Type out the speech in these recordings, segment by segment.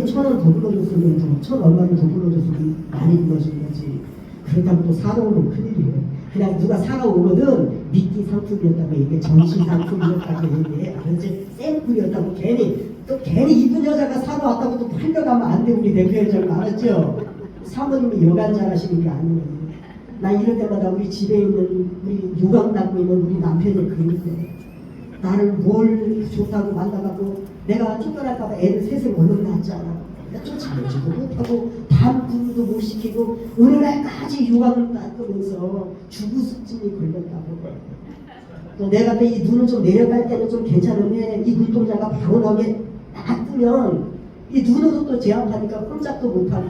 1,000원 더 불러줬으면 1,000 얼마를 더 불러줬으면 많이 불러준 거지. 그렇다고 또 살아오면 큰일이에요. 그냥 누가 살아오거든 미끼 상품이었다고 이게 전시 상품이었다고 얘기해. 알았지? 샘플이었다고 괜히 이쁜 여자가 살아왔다고 또 팔려가면 안 돼. 우리 대표회장 알았죠? 사모님이 여간 잘하시는 게 아니에요. 나 이럴 때마다 우리 집에 있는 우리 유광 닦고 있는 우리 남편이 그러는데 나를 뭘 좋다고 만나가고 내가 쫓겨날까봐 애를 셋을 얼른 낳았잖아. 쫓아내지도 못하고 밤구도 못 시키고 오늘날까지 유광을 닦으면서 주부습진이 걸렸다고. 또 내가 이 눈을 좀 내려갈 때는 좀 괜찮은데 이 눈동자가 바로 나게 딱 뜨면 이 눈으로 또 제압하니까 꼼짝도 못하고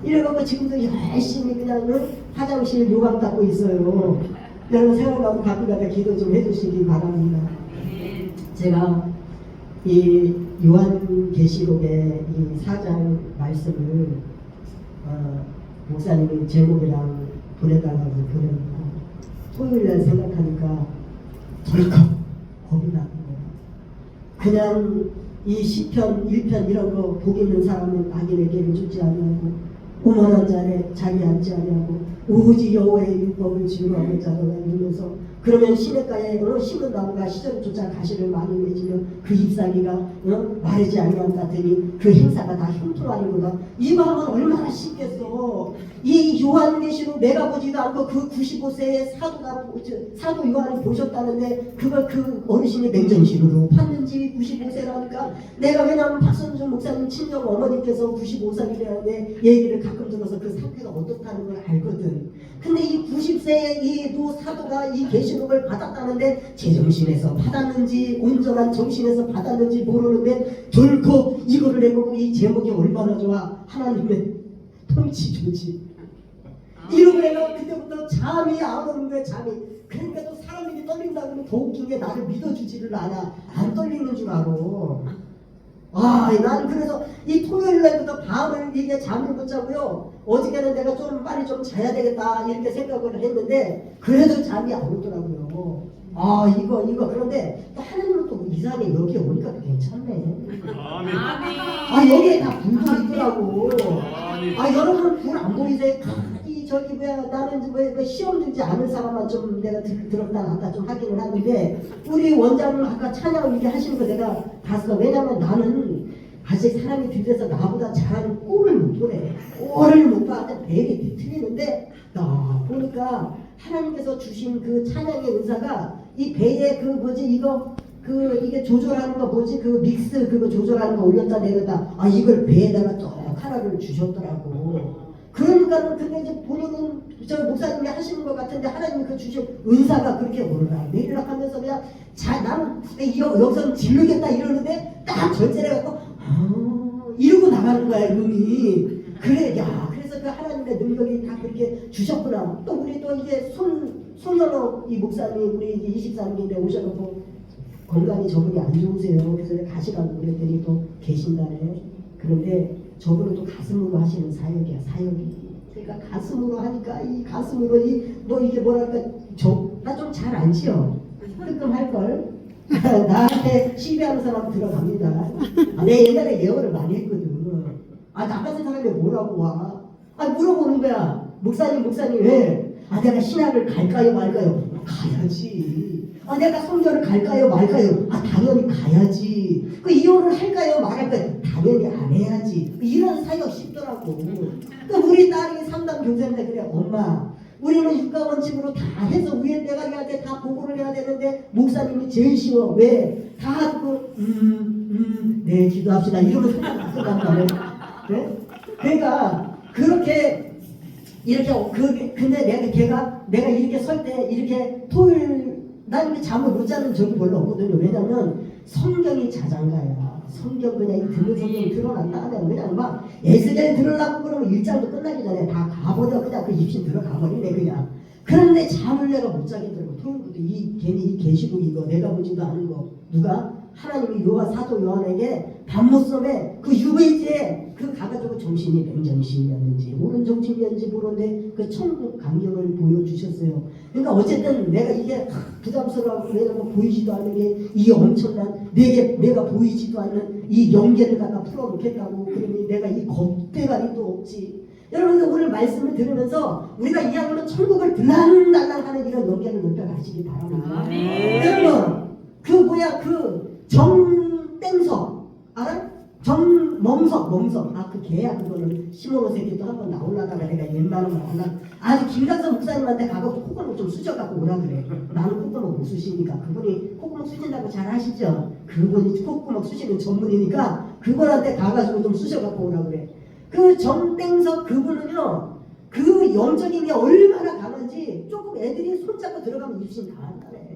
이래갖고 지금도 열심히 그냥 화장실 요강 닦고 있어요. 여러분 생각나고 가끔가다 기도 좀 해주시기 바랍니다. 제가 이 요한계시록의 이 4장 말씀을 목사님이 제목이랑 보내달라고 보냅니다. 토요일날 생각하니까 덜컥 겁이 나는 거야. 그냥 이 시편 1편 이런 거 복 있는 사람은 악인에게는 주지 아니하고 오만한 자에 자리 앉지 아니하고 오직 여호와의 율법을 지루하는 자로다 이러면서 그러면 시냇가에 심은 나무가 시절조차 가시를 많이 맺으며 그 잎사귀가 마르지 아니한 같으니 그 행사가 다 형통하는구나. 이거 하면 얼마나 쉽겠어. 이 요한계시록 내가 보지도 않고 그 95세의 사도 요한이 보셨다는데 그걸 그 어르신이 맹정신으로 봤는지 95세라니까 내가 왜냐면 박선중 목사님 친정 어머니께서 95살이라는데 얘기를 가끔 들어서 그 상태가 어떻다는 걸 알거든. 근데 이 90세의 이 사도가 이 계시록을 받았다는데 제정신에서 받았는지 온전한 정신에서 받았는지 모르는데 결코 이거를 내보고 이 제목이 얼마나 좋아. 하나님의 통치 조지. 이러고 내가 그때부터 잠이 안 오는 거야. 잠이. 그러니까 또 사람들이 떨린다 그러면 더 웃긴 게 나를 믿어주지를 않아. 안 떨리는 줄 알아. 나는 그래서 이 토요일 날부터 밤을 이게 잠을 못 자고요. 어저께는 내가 좀 빨리 좀 자야 되겠다 이렇게 생각을 했는데 그래도 잠이 안 오더라고요. 이거 그런데 또 하나님은 또 이상해. 여기 오니까 또 괜찮네. 여기에 다 불도 있더라고. 여러분 불 안 보이세요? 나는 왜 시험 들지 않은 사람만 좀 내가 들었다 놨다 좀 하기는 하는데 우리 원장님 아까 찬양 이렇게 하시는 거 내가 봤어. 왜냐면 나는 아직 사람이 뒤에서 나보다 잘하는 꼴을 못 보네. 꼴을 못 봐한테 되게 틀리는데 보니까 하나님께서 주신 그 찬양의 은사가 이 배에 이게 조절하는 거 뭐지? 그 믹스 그거 조절하는 거 올렸다 내렸다. 이걸 배에다가 또 하나를 주셨더라고. 그러니까는 근데 이제 본인은 저 목사님이 하시는 것 같은데 하나님이 그 주신 은사가 그렇게 오르락 내리락 하면서 그냥 나는 여기서 지르겠다 이러는데 딱 절제해갖고 이러고 나가는 거야 rum이. 그래서 그 하나님의 능력이 다 그렇게 주셨구나. 또 우리 또 이제 손현옥 이 목사님 우리 24일인데 오셔놓고 건강이 저분이 안 좋으세요. 그래서 가시라고 그랬더니 또 계신다네. 그런데 저분은 또 가슴으로 하시는 사역이야. 사역이. 그러니까 가슴으로 하니까 이 가슴으로 이게 뭐랄까 나 좀 잘 안 지어. 뜨끔할걸. 나한테 시비하는 사람 들어갑니다. 내 옛날에 예언을 많이 했거든. 나 같은 사람이 뭐라고 와. 물어보는 거야. 목사님 왜? 내가 신학을 갈까요 말까요? 가야지. 내가 성전을 갈까요 말까요? 당연히 가야지. 그 이혼을 할까요 말할까요? 당연히 안 해야지. 이런 사역 쉽더라고. 우리 딸이 상담 교사인데 그래. 엄마 우리는 육가원칙으로 다 해서 위에 내가 해야 돼. 다 보고를 해야 되는데 목사님이 제일 쉬워. 왜? 다 하고 네 기도합시다. 이러면 생각 끝난다네. 네? 그러니까 그렇게 이렇게 근데 내가 이렇게 설 때 이렇게 토요일 난 이렇게 잠을 못 자는 적이 별로 없거든요. 왜냐면 성경이 자장가야. 성경 그냥 듣는 성경 들어놨다 하면 그냥 막 에스겔 들으려고 그러면 1장도 끝나기 전에 다 가버려. 그냥 그 입신 들어가 버리네 그냥. 그런데 잠을 내가 못 자겠더라고. 토요일부터 괜히 이 계시록 이거 내가 보지도 않은 거 누가? 하나님이 사도 요한에게 밤무섬에 그 유배지에 그 가가지고 정신이 맨정신이었는지 옳은 정신이었는지 모르는데 그 천국 광경을 보여주셨어요. 그러니까 어쨌든 내가 이게 부담스러워하고 왜냐면 보이지도 않는 게 이 엄청난 내가 보이지도 않는 이 연계를 갖다 풀어놓겠다고 그러니 내가 이 겁대가리도 없지. 여러분들 오늘 말씀을 들으면서 우리가 이야기하면 천국을 들락날락하는 이런 연계를 높여가시기 바랍니다. 여러분 그 정땡석 알아? 정멍석 그 개야 그거는 시몬호 새끼도 한번 나올라다가 내가 웬만하면 나올라 아주 김강선 목사님한테 가고 콧구멍 좀 쑤셔갖고 오라 그래. 나는 콧구멍 못 쑤시니까 그분이 콧구멍 쑤신다고 잘 하시죠. 그분이 콧구멍 쑤시는 전문이니까 그분한테 가가지고 좀 쑤셔갖고 오라 그래. 그 정땡석 그분은요 그 영적인 게 얼마나 강한지 조금 애들이 손잡고 들어가면 입신 다 한다네.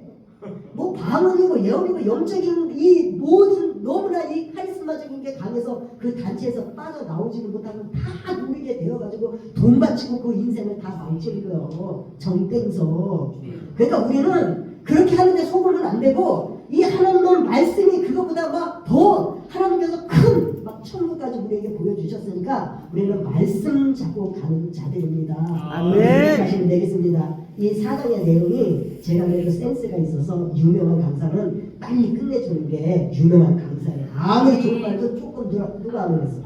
뭐 방언이고 예언이고 영적인 이 모든 너무나 이 카리스마적인 게 강해서 그 단체에서 빠져나오지는 못하고 다 누리게 되어가지고 돈 바치고 그 인생을 다 망치는 거예요. 정땡석. 그러니까 우리는 그렇게 하는데 속으면 안 되고 이 하나님의 말씀이 그것보다 막 더 하나님께서 큰 막 천국까지 우리에게 보여주셨으니까 우리는 말씀 잡고 가는 자들입니다. 아멘. 하시면 되겠습니다. 이 사장의 내용이 제가 그래도 센스가 있어서 유명한 강사는 빨리 끝내주는 게 유명한 강사예요. 아무리 좋은 말도 조금 누가 안 그랬어.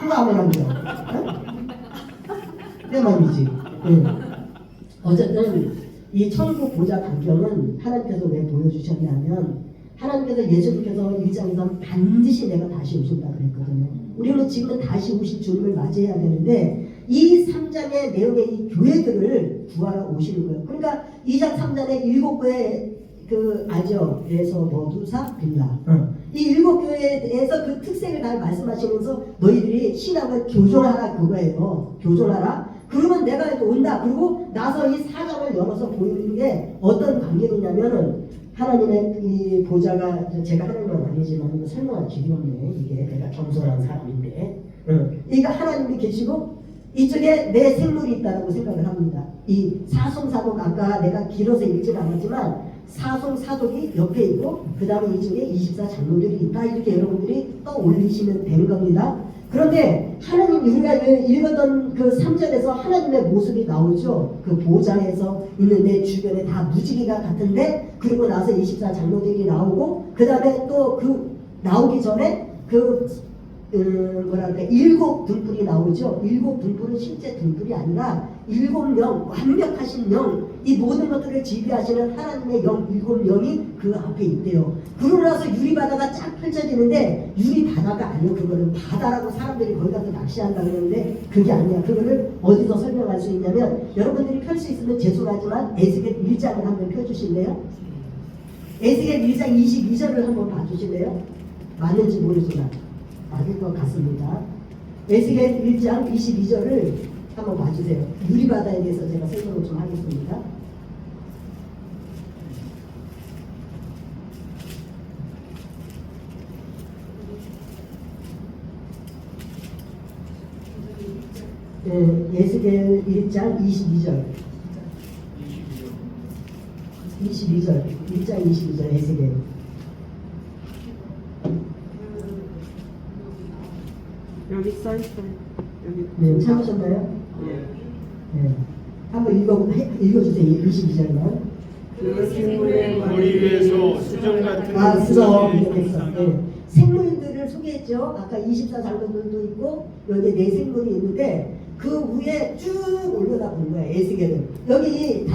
누가 안 그랬어. 내 말이지. 네. 어쨌든 이 천국 보좌 광경은 하나님께서 왜 보여주셨냐면 하나님께서 예수님께서 1장에서 반드시 내가 다시 오신다 그랬거든요. 우리는 지금 다시 오실 주님을 맞이해야 되는데 이 3장의 내용의 이 교회들을 구하러 오시는 거예요. 그러니까 2장 3장의 7교회 그 아죠. 에서 머두사 빌라 이 7교회에서 그 특색을 다 말씀하시면서 너희들이 신학을 교정하라 그거예요. 교정하라. 그러면 내가 온다. 그리고 나서 이 4장을 열어서 보이는 게 어떤 관계냐면은 하나님의 이 보좌가 제가 하나님은 아니지만 설명할 길이 없네. 이게 내가 겸손한 사람인데 이게 하나님이 계시고 이쪽에 내 생물이 있다고 생각을 합니다. 이 사송사독 아까 내가 길어서 읽지는 않았지만 사송사독이 옆에 있고 그 다음에 이쪽에 24장로들이 있다 이렇게 여러분들이 떠올리시면 되는 겁니다. 그런데 하나님 우리가 읽었던 그 3절에서 하나님의 모습이 나오죠. 그 보좌에서 있는데 주변에 다 무지개가 같은데 그리고 나서 24장로들이 나오고 그 다음에 또 그 나오기 전에 그 뭐랄까 7 등불이 나오죠. 7 등불은 실제 등불이 아니라 7명 완벽하신 영, 이 모든 것들을 지배하시는 하나님의 영 7명이 그 앞에 있대요. 그러고 나서 유리바다가 쫙 펼쳐지는데 유리바다가 아니요. 그거는 바다라고 사람들이 거기 가서 낚시한다고 그러는데 그게 아니야. 그거를 어디서 설명할 수 있냐면 여러분들이 펼 수 있으면 죄송하지만 에스겔 1장을 한번 펴주실래요? 에스겔 1장 22절을 한번 봐주실래요? 맞는지 모르지만 맞을 것 같습니다. 에스겔 1장 22절을 한번 봐주세요. 유리바다에 대해서 제가 설명을 좀 하겠습니다. 네, 에스겔 1장 22절 1장 22절 에스겔 여기 써있어요. 여기. 네, 찾으셨나요? 네. 한번 읽어주세요. 22절만. 그 생물의 머리 위에서 수정 같은 수정. 네. 생물들을 소개했죠. 아까 24장로들도 있고 여기 네 생물이 있는데 그 위에 쭉 올라가 본 거예요. 에스겔은. 여기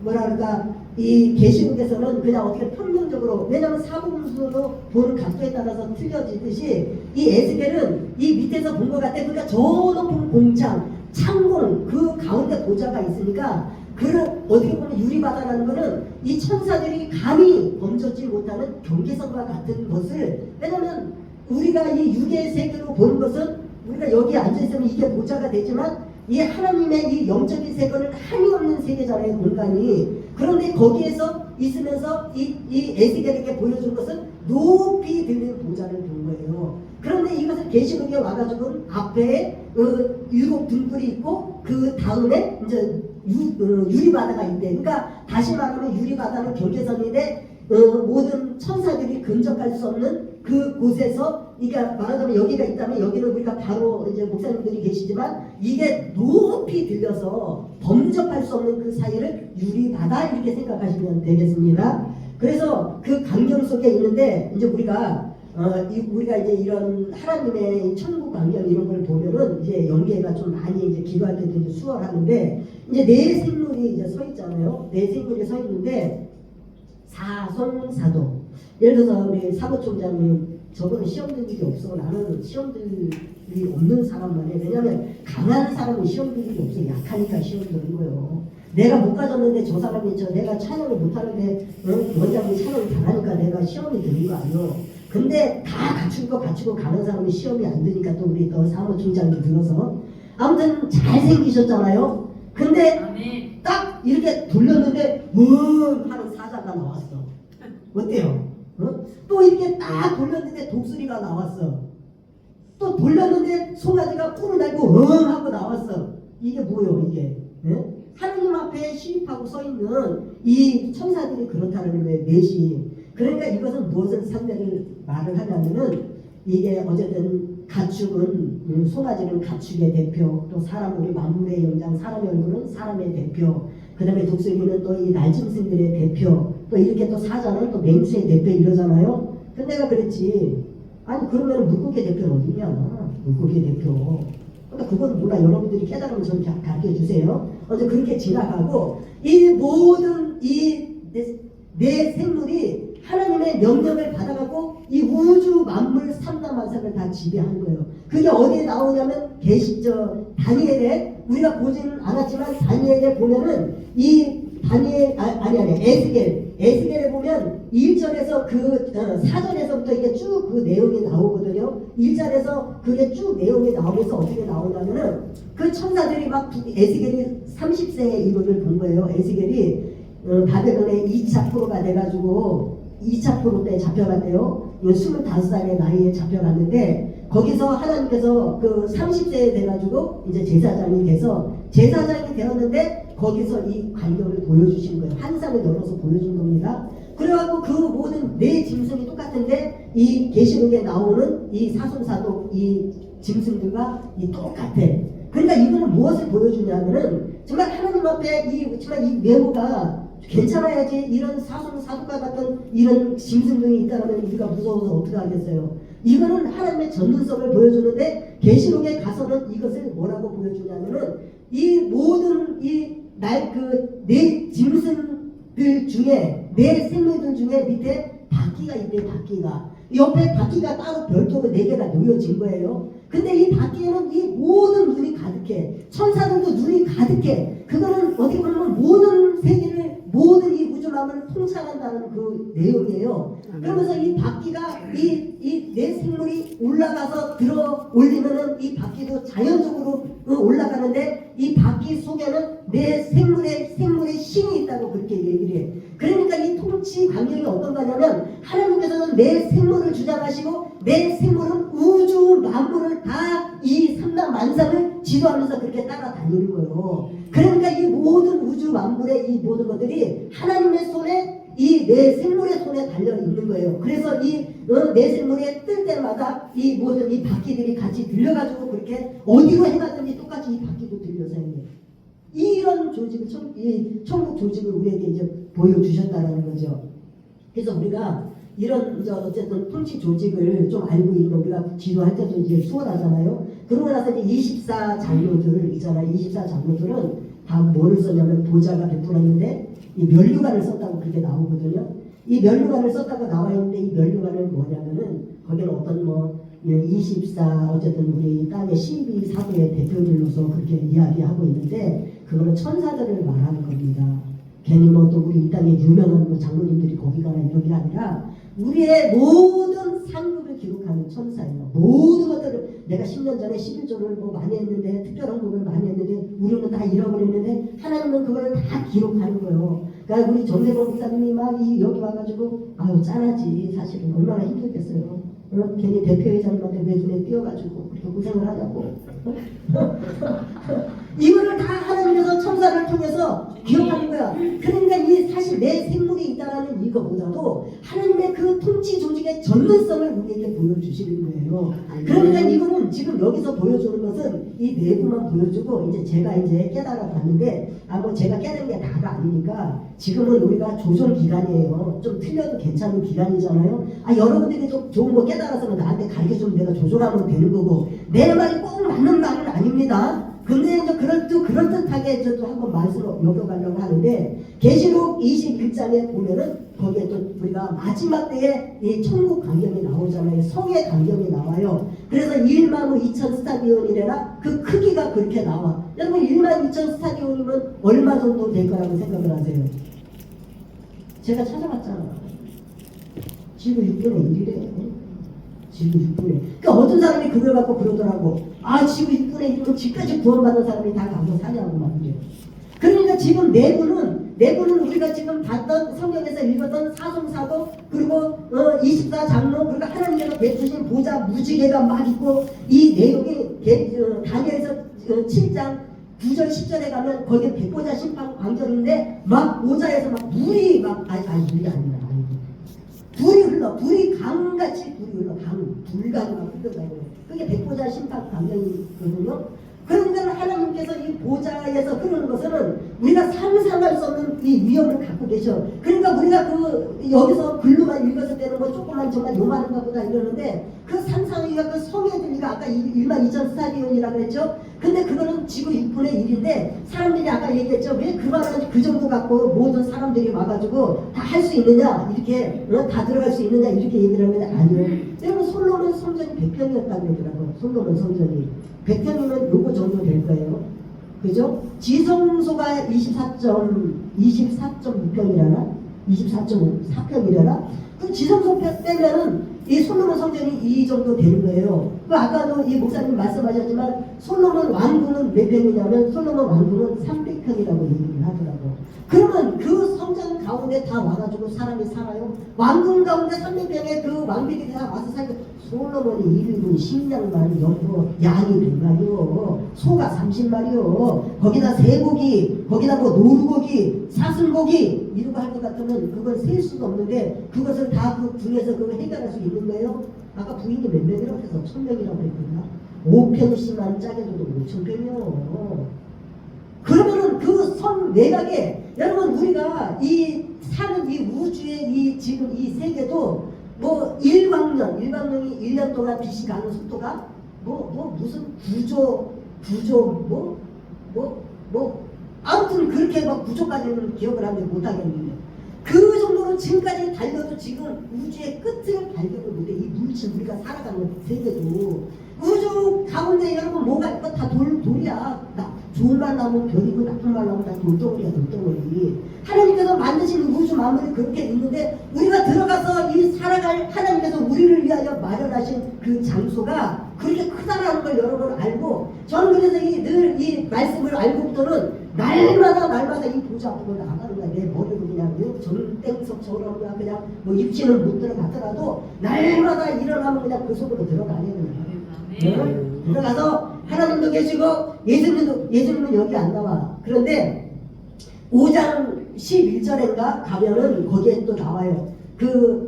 뭐랄까 이 계시록에서는 그냥 어떻게 평균적으로 왜냐하면 사복음서로 보는 각도에 따라서 틀려지듯이 이 에스겔은 이 밑에서 본 것 같아. 그러니까 저 높은 공창 창공 그 가운데 보좌가 있으니까 그런 어떻게 보면 유리바다라는 거는 이 천사들이 감히 범접지 못하는 경계선과 같은 것을 왜냐하면 우리가 이 육의 세계로 보는 것은 우리가 여기 앉아있으면 이게 보좌가 되지만 이 하나님의 이 영적인 세계는 한이 없는 세계잖아요. 공간이. 그런데 거기에서 있으면서 이 에스겔에게 보여준 것은 높이 들린 보좌를 본 거예요. 그런데 이것을 계시록에 와가지고 앞에 7 등불이 있고 그 다음에 이제 유리바다가 있대. 그러니까 다시 말하면 유리바다는 경계선인데 모든 천사들이 근접할 수 없는 그 곳에서, 그러니까 말하자면 여기가 있다면 여기는 우리가 바로 이제 목사님들이 계시지만 이게 높이 들려서 범접할 수 없는 그 사이를 유리바다 이렇게 생각하시면 되겠습니다. 그래서 그 광경 속에 있는데 이제 우리가 이제 이런 하나님의 천국 광경 이런 걸 보면은 이제 연계가 좀 많이 이제 기도할 때도 이제 수월하는데, 이제 네 생물이 이제 서 있잖아요. 네 생물이 서 있는데 사송사도. 예를 들어서 우리 사무총장님, 저거는 시험 들 일이 없어. 나는 시험 들 일이 없는 사람만 해. 왜냐면 강한 사람은 시험 들 일이 없어. 약하니까 시험 드는 거예요. 내가 못 가졌는데 저 사람이 내가 찬양을 못하는데 원장님이 찬양을 잘하니까 내가 시험이 드는 거 아니에요. 근데 다 갖추고 가는 사람이 시험이 안 되니까 또 우리 또 사무총장님 들어서 아무튼 잘생기셨잖아요. 근데 딱 이렇게 돌렸는데 문 하는 사자가 나왔어. 어때요? 또 이렇게 딱 돌렸는데 독수리가 나왔어. 또 돌렸는데 송아지가 뿔을 달고 하고 나왔어. 이게 뭐요 이게? 하느님 앞에 시입하고 서 있는 이 천사들이 그렇다는 거예요. 넷이. 그러니까 이것은 무엇을 상대를 말을 하냐면은, 이게 어쨌든 가축은 송아지는 가축의 대표, 또 사람 우리 만물의 영장 사람의 얼굴은 사람의 대표, 그 다음에 독수리는 또 이 날짐승들의 대표, 또 이렇게 또 사자는 또 맹수의 대표 이러잖아요. 근데 내가 그랬지, 아니 그러면 물고기 대표는 어디냐? 물고기 대표. 그러니까 그건 몰라. 여러분들이 깨달으면 저를 가르쳐 주세요. 어제 그렇게 지나가고, 이 모든 이 네 생물이 하나님의 명령을 받아가고 이 우주 만물 삼라만상을 다 지배하는 거예요. 그게 어디에 나오냐면 다니엘에, 우리가 보지는 않았지만 다니엘에 보면은 이 다니엘 에스겔에 보면 1절에서 사절에서부터 이게 쭉 그 내용이 나오거든요. 1절에서 그게 쭉 내용이 나오면서 어떻게 나오냐면은 그 천사들이 막 에스겔이 30세에 이거를 본 거예요. 에스겔이 바벨론의 2차 포로가 돼가지고 2차 포로 때 잡혀갔대요. 25살의 나이에 잡혀갔는데, 거기서 하나님께서 그 30세에 돼가지고 이제 제사장이 되었는데 거기서 이 광경을 보여주신 거예요. 환상을 열어서 보여준 겁니다. 그래갖고 그 모든 네 짐승이 똑같은데 이 계시록에 나오는 이 사송사도 이 짐승들과 이 똑같아. 그러니까 이거는 무엇을 보여주냐면은 정말 하나님 앞에 정말 이 외모가 괜찮아야지. 이런 사도가 같은 이런 짐승들이 있다면 우리가 무서워서 어떻게 하겠어요. 이거는 하나님의 전능성을 보여주는데, 계시록에 가서는 이것을 뭐라고 보여주냐면은 이 모든 네 짐승들 중에, 네 생물들 중에 밑에 바퀴가 있대. 바퀴가 옆에 바퀴가 따로 별도로 4개가 놓여진 거예요. 근데 이 바퀴에는 이 모든 눈이 가득해. 천사들도 눈이 가득해. 그거는 어떻게 보면 모든 세계를, 모든 이 우주만을 통찰한다는 그 내용이에요. 그러면서 이 바퀴가 이 네 생물이 올라가서 들어 올리면은 이 바퀴도 자연적으로 올라가는데, 이 바퀴 속에는 네 생물의 신이 있다고 그렇게 얘기를 해. 그러니까 이 통치 광경이 어떤 거냐면, 하나님께서는 내 생물을 주장하시고 내 생물은 우주 만물을 다 이 삼라만상을 지도하면서 그렇게 따라다니는 거예요. 그러니까 이 모든 우주 만물의 이 모든 것들이 하나님의 손에, 이 내 생물의 손에 달려 있는 거예요. 그래서 이 내 생물에 뜰 때마다 이 모든 이 바퀴들이 같이 들려가지고 그렇게 어디로 해갔든지 똑같이 이 바퀴도 들려서 해요. 이런 조직을, 이 천국 조직을 우리에게 이제 보여주셨다라는 거죠. 그래서 우리가 이런 어쨌든 통치 조직을 좀 알고 있는, 우리가 기도할 때도 이제 수월하잖아요. 그러고 나서 이제 24장로들 있잖아요. 24장로들은 다 뭐를 썼냐면 보좌가 베풀었는데 이 면류관을 썼다고 그렇게 나오거든요. 이 면류관을 썼다고 나와 있는데, 이 면류관은 뭐냐면은 거기는 어떤 24 어쨌든 우리 땅의 12사도의 대표들로서 그렇게 이야기하고 있는데, 그거는 천사들을 말하는 겁니다. 괜히 또 우리 이 땅에 유명한 장로님들이 거기 가나 이런 게 아니라 우리의 모든 상급을 기록하는 천사예요. 모든 것들을, 내가 10년 전에 11조를 많이 했는데, 특별한 법을 많이 했는데 우리는 다 잃어버렸는데 하나님은 그걸 다 기록하는 거예요. 그러니까 우리 정세범 목사님이 막 여기 와가지고 아유 짠하지. 사실은 얼마나 힘들겠어요. 괜히 대표회장님한테 왜 눈에 띄어가지고 그렇게 고생을 하냐고. 이거를 다 하나님께서 천사를 통해서 기억하는 거야. 그러니까 이 사실 내 생물이 있다라는 이거보다도 하나님의 그 통치 조직의 전능성을 우리에게 보여주시는 거예요. 그러니까 이거는 지금 여기서 보여주는 것은 이 내부만 보여주고 이제 제가 이제 깨달아 봤는데 뭐 제가 깨달은 게 다가 아니니까 지금은 우리가 조정 기간이에요. 좀 틀려도 괜찮은 기간이잖아요. 여러분들이 좀 좋은 거 깨달아서 나한테 가르쳐주면 내가 조절하면 되는 거고 내 말이 꼭 맞는 말은 아닙니다. 근데 이제 그럴듯하게 저도 한번 말씀을 여겨가려고 하는데 계시록 21장에 보면은 거기에 또 우리가 마지막 때에 이 천국 광경이 나오잖아요. 성의 광경이 나와요. 그래서 1만 2천 스타디온이래나 그 크기가 그렇게 나와. 여러분 1만 2천 스타디온이면 얼마 정도 될 거라고 생각을 하세요? 제가 찾아봤잖아. 지구 6분의 1이래. 지구 6분의 1. 그러니까 어떤 사람이 그걸 갖고 그러더라고. 지구 6분의 1이면 지금까지 구원받은 사람이 다 가서 사냐고 막 그래요. 그러니까 지금 내부는 우리가 지금 봤던 성경에서 읽었던 사송사도 그리고 24장로 그리고 하나님께서 베푸신 보좌 무지개가 막 있고 이 내용이 다니엘서 7장 9절 10절에 가면 거기에 백보자 심판 광경인데 막 보좌에서 막 물이 막 물이 아니라 불이 흘러. 불이 강같이 불이 흘러. 불가가 흘러다니고 그게 백보자 심판 광경이거든요. 그러니까 하나님께서 이 보좌에서 흐르는 것은 우리가 상상할 수 없는 이 위험을 갖고 계셔. 그러니까 우리가 여기서 글로만 읽었을 때는 뭐 조금만 정말 요만한가 보다 이러는데 그 상상이가 그 성에 들리가 아까 1만 2천 스타디온이라고 했죠. 근데 그거는 지구 6분의 1인데 사람들이 아까 얘기했죠. 왜 그 말은 그 정도 갖고 모든 사람들이 와가지고 다 할 수 있느냐 이렇게 다 들어갈 수 있느냐 이렇게 얘기를 하면 아니요. 여러분 솔로몬 성전이 100평이었다고 그러더라고요. 솔로몬 성전이 100평이면 요거 정도 될 거예요. 그죠? 지성소가 24.6평이라나 24.4평이라나 그 지성소 빼면은 이 솔로몬 성전이 이 정도 되는 거예요. 그 아까도 이 목사님 말씀하셨지만 솔로몬 왕궁은 몇 평이냐면 솔로몬 왕궁은 300평이라고 얘기를 하더라고. 그러면 그 성전 가운데 다 와가지고 사람이 살아요? 왕궁 가운데 300평에 그 왕비들이 다 와서 살고 솔로몬이 1분 10냥만 연고 양이 100마리요. 소가 30마리요. 거기다 쇠고기, 거기다 뭐 노루고기, 사슴고기 이런 거 할 것 같으면 그걸 셀 수도 없는데 그것을 다 그 중에서 그걸 해결할 수 있는 거예요. 아까 부인이 몇 명이라고 해서 1000명이라고 했거든요. 5평씩만 짜게 줘도 5000평이요. 그러면은 그 성 외곽에 여러분 우리가 이 사는 이 우주의 이 지금 이 세계도 뭐 일광년이 1년 동안 빛이 가는 속도가 무슨 구조 아무튼 그렇게 막 구조까지는 기억을 하는데 못하겠는데 그 정도로 지금까지 달려도 지금 우주의 끝을 발견을 못해. 이 물질 우리가 살아가는 세계도 우주 가운데 여러분 뭐가 있고 다 돌이야. 좋은 말 나오면 별이고 나쁜 말 나오면 다 돌덩어리야 돌덩어리. 하나님께서 만드신 우주 만물이 그렇게 있는데 우리가 들어가서 이 살아갈 하나님께서 우리를 위하여 마련하신 그 장소가 그렇게 크다라는 걸 여러분 알고 저는 그래서 늘 이 말씀을 알고부터는 날마다 이 보좌 앞으로 나가는 거야. 내 머리로 그냥 정땡석처럼 그냥 뭐 입지는 못 들어가더라도 날마다 일어나면 그냥 그 속으로 들어가려는 거야. 들어가서 하나님도 계시고 예수님은 여기 안 나와. 그런데 5장 11절인가 가면은 거기에 또 나와요. 그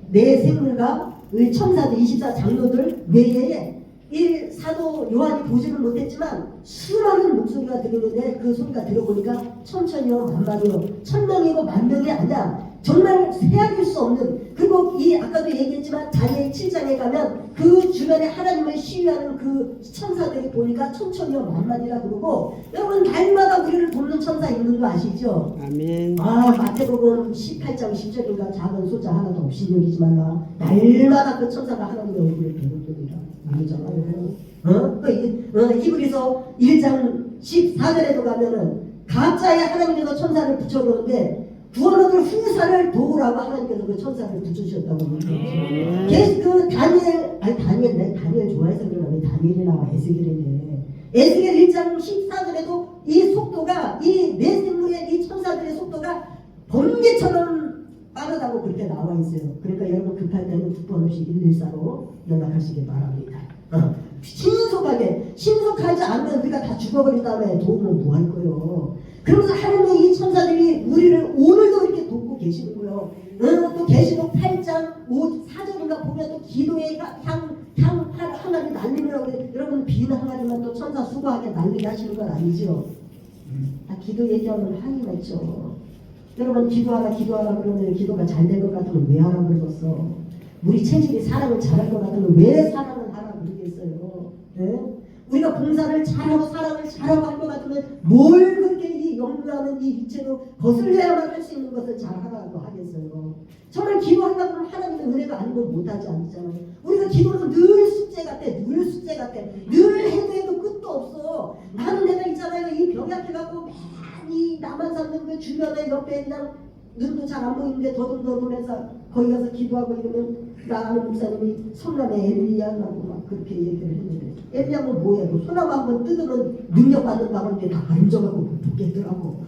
내 생물과 천사들 24장로들 외에 이 사도 요한이 보지는 못했지만 수많은 목소리가 들리는데 그 소리가 들어보니까 천천히요 만만이요 1000명이고 10,000명이 아니야. 정말 헤아릴 수 없는. 그리고 이 아까도 얘기했지만 다니엘 7장에 가면 그 주변에 하나님을 시위하는 그 천사들이 보니까 천천히요 만만이라 그러고 여러분 날마다 우리를 돕는 천사 있는 거 아시죠? 아멘. 마태복음 18장 10절인가 작은 소자 하나도 없이 여기지 말라. 날마다 그 천사가 하나님의 얼굴을 배우더니라. 아니잖아요. 히브리서 1장 14절에도 가면은 가짜의 하나님께서 천사를 붙여놓는데 구원 얻을 후사를 도우라고 하나님께서 그 천사를 붙여주셨다고 그러죠. 그 다니엘 좋아해서 그러나 다니엘이 나와 에스겔이네. 에스겔 1장 14절에도 이 속도가 이 내 생물의 이 천사들의 속도가 번개처럼 빠르다고 그렇게 나와 있어요. 그러니까 여러분 급할 때는 9번 없이 114로 연락하시기 바랍니다. 신속하게 회복하지 않으면 우리가 다 죽어버린 다음에 도움은 뭐 할 거예요. 그러면서 하나님의 이 천사들이 우리를 오늘도 이렇게 돕고 계시는 거예요. 또 계시록 8장 4절인가 보면 또 기도의 향 항아리 날리느라고 그래. 여러분 비는 항아리만 또 천사 수고하게 날리게 하시는 건 아니죠. 다 기도 얘기하면 한이 맺죠. 여러분 기도하라 그러면 기도가 잘 될 것 같으면 왜 하라고 그러겠어. 우리 체질이 사랑을 잘할 것 같으면 왜 사랑을 하라고 그러겠어요. 네? 우리가 봉사를 잘하고 사랑을 잘하고 할 것 같으면 뭘 그렇게 이 역류하는 이 육체로 거슬려야만 할 수 있는 것을 잘하라고 하겠어요. 정말 기도한다 그러면 하나님의 은혜가 아니면 못하지 않잖아요. 우리가 기도는 늘 숙제 같아. 늘 해도 끝도 없어. 나는 내가 있잖아요. 이 병 약해갖고 많이 나만 사는 그 주변에 옆에 그냥 눈도 잘 안 보이는데 더듬더듬해서 거기 가서 기도하고 이러면 나 아는 목사님이 성남의 엘리야라고 막 그렇게 얘기를 했는데 엘리야는 뭐예요? 소나무 한번 뜯으면 능력 받는다고 하는데 다 가름져가고 붙겠더라고.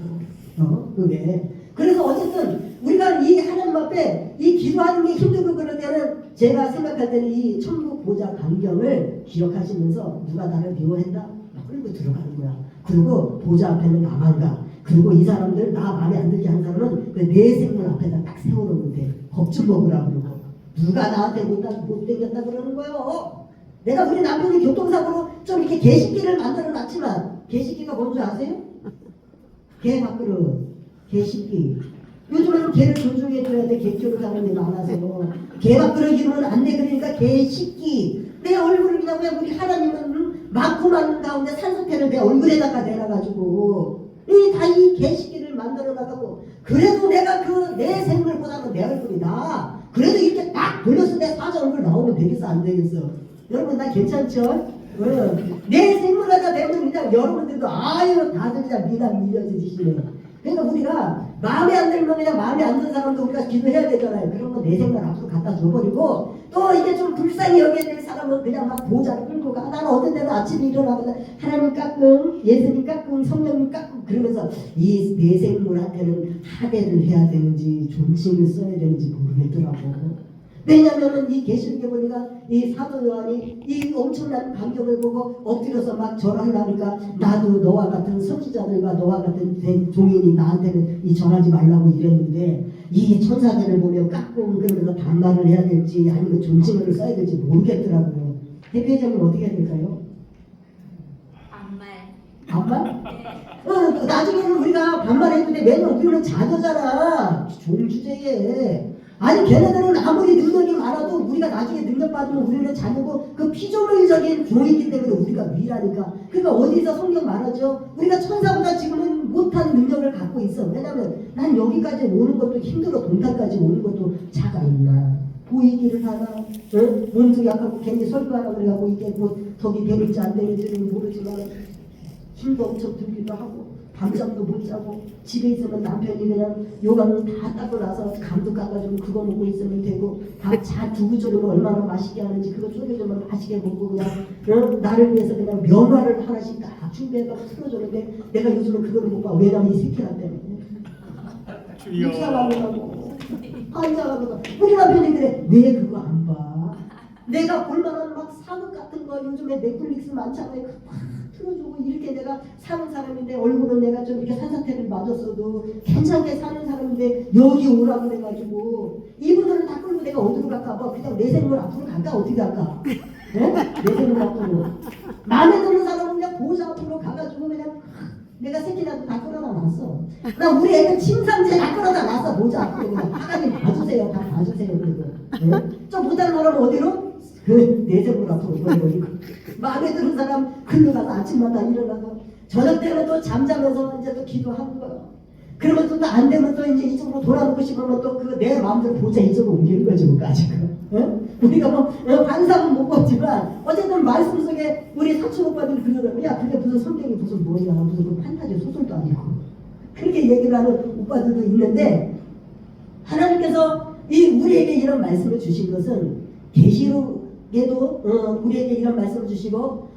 그게. 그래서 어쨌든 우리가 이 하나님 앞에 이 기도하는 게 힘들고 그럴 때는 제가 생각할 때는 이 천국 보좌 광경을 기억하시면서 누가 나를 미워했다? 끌고 들어가는 거야. 그리고 보좌 앞에는 나만 가. 그리고 이 사람들 나 마음에 안 들게 한 사람은 내 생물 앞에다 딱 세워놓는데 겁 좀 먹으라고 그러고 누가 나한테 못되겠다 그러는 거예요. 내가 우리 남편이 교통사고로 좀 이렇게 개식기를 만들어 놨지만 개식기가 뭔지 아세요? 개 밥그릇 개식기. 요즘에는 개를 존중해줘야 돼. 개 키우는 사람이 많아서 개 밥그릇 이름은 안 돼. 그러니까 개식기. 내 얼굴을 그냥 왜 우리 하나님은 많고 많은 가운데 산소태를 내 얼굴에다가 내놔가지고 이 개식기를 만들어 나가고 그래도 내가 그 내 생물보다는 내 얼굴이 나. 그래도 이렇게 딱 돌렸을 때 사자 얼굴 나오면 되겠어 안 되겠어? 여러분 나 괜찮죠? 내 생물에다 내면 그냥 여러분들도 아유 다들 그냥 미남 밀려지시네. 그러니까 우리가 마음에 안 들면 그냥 마음에 안 드는 사람도 우리가 기도해야 되잖아요. 그런 거 내 생각 앞으로 갖다 줘버리고 또 이게 좀 불쌍히 여겨야 될 사람은 그냥 막 보좌를 끌고 가. 나는 어떤 때는 아침에 일어나면 하나님 깎음, 예수님 깎음, 성령님 깎음 그러면서 이 내 생물한테는 하대를 해야 되는지 존칭을 써야 되는지 모르겠더라고. 왜냐면은 이 계시록에 보니까 이 사도 요한이 이 엄청난 광경을 보고 엎드려서 막 절하려니까 나도 너와 같은 선지자들과 너와 같은 종인이 나한테는 이 절하지 말라고 이랬는데 이 천사들을 보면 깎고 그러면서 반말을 해야 될지 아니면 존칭어를 써야 될지 모르겠더라고요. 대표회장님 어떻게 해야 될까요? 반말? 나중에는 우리가 반말했는데 맨날 우리는 자녀잖아. 좋은 주제에. 아니 걔네들은 아무리 능력이 많아도 우리가 나중에 능력 받으면 우리는 자녀고 그 피조물적인 종이기 때문에 우리가 위라니까. 그러니까 어디서 성경 말하죠? 우리가 천사보다 지금은 못한 능력을 갖고 있어. 왜냐면 난 여기까지 오는 것도 힘들어. 동탄까지 오는 것도 차가 있나 보이기를 하나 몸도 약하고 괜히 설교하라 그래가지고 이게 뭐 덕이 되는지 안 되는지는 모르지만 힘도 엄청 들기도 하고 밤잠도 못 자고 집에 있으면 남편이 그냥 요강을 다 닦고 나서 감도 깎아주고 그거 먹고 있으면 되고 다 두부 조림을 얼마나 맛있게 하는지 그거 쪼개주면 맛있게 먹고 그냥 나를 위해서 그냥 명화를 하나씩 딱 준비해서 틀어주는데 내가 요즘은 그거를 못 봐. 왜냐면 이 새끼라 때문에 육사하고 환장하고 우리 남편이 그래 왜 그거 안 봐? 내가 볼만한 막 사극 같은 거 요즘에 넷플릭스 많잖아요. 막 틀어주고 이렇게 내가 사는 사람인데 얼굴은 내가 좀 이렇게 산사태를 맞았어도 괜찮게 사는 사람인데 여기 오라고 그래가지고 이분들은 다 끌고 내가 어디로 갈까 봐 그냥 내 생물 앞으로 갈까 어떻게 갈까? 네? 내 생물 앞으로 마음에 드는 사람은 그냥 보호자 앞으로 가가지고 그냥 내가 새끼라도 다 끌어다 놨어. 나 우리 애들 침상제 다 끌어다 놨어. 보자 앞으로 그냥 하나님 봐주세요. 다 봐주세요. 그리고 네? 좀 못하는 사람은 어디로? 그 내 생물 앞으로 보내버리고 마음에 드는 사람 글로 가서 아침마다 일어나서 저녁 때는 또 잠자면서 이제 또 기도하는 거야. 그러면 또 안 되면 또 이제 이쪽으로 돌아놓고 싶으면 또 그 내 마음대로 보자 이쪽으로 옮기는 거지 뭐까지. 우리가 뭐 반상은 못 봤지만 어쨌든 말씀 속에 우리 사촌 오빠들이 그러더라고. 야 그게 무슨 성경이 무슨 뭐냐 무슨 그 판타지 소설도 아니고 그렇게 얘기를 하는 오빠들도 있는데 하나님께서 우리에게 이런 말씀을 주신 것은 계시록에도 우리에게 이런 말씀을 주시고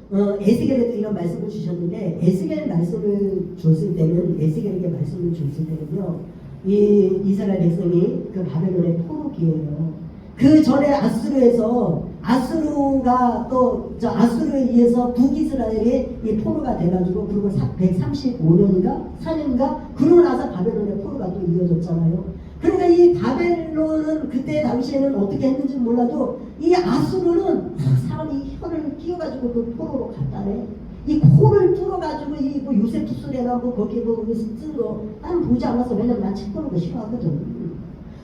에스겔에도 이런 말씀을 주셨는데 에스겔 말씀을 줬을 때는 에스겔에게 말씀을 줬을 때는요 이 이스라엘 백성이 그 바벨론의 포로기예요. 그 전에 아수르에서 아수르가 또 저 아수르에 의해서 북이스라엘이 이 포로가 돼가지고 그리고 135년인가 4년인가 그러고 나서 바벨론의 포로가 또 이어졌잖아요. 그러니까 이 바벨론은 그때 당시에는 어떻게 했는지 몰라도 이 아수르는 사람이 혀를 끼워가지고 그 포로로 갔다네. 이 코를 뚫어가지고 이 뭐 요세푸스레나 뭐 거기 뭐 쓴 거 난 보지 않아서 왜냐면 난 책 보는 거 싫어하거든.